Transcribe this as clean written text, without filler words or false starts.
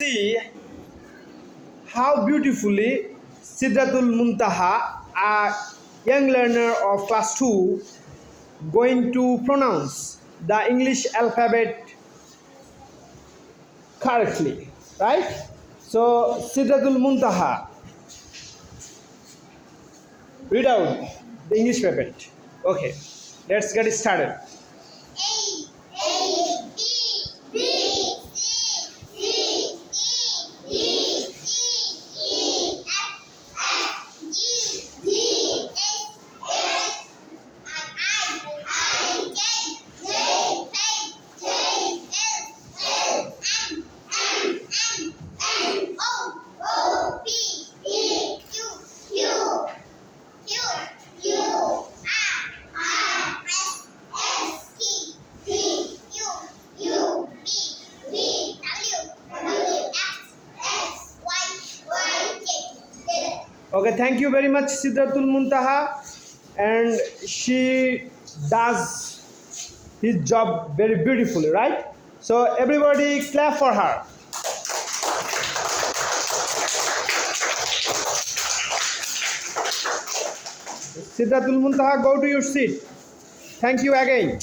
See how beautifully Sidratul Muntaha, a young learner of class 2, going to pronounce the English alphabet correctly, right? So Sidratul Muntaha, read out the English alphabet. Okay, let's get started. Okay, thank you very much, Sidratul Muntaha, and she does his job very beautifully, right? So everybody clap for her. Sidratul Muntaha, go to your seat. Thank you again.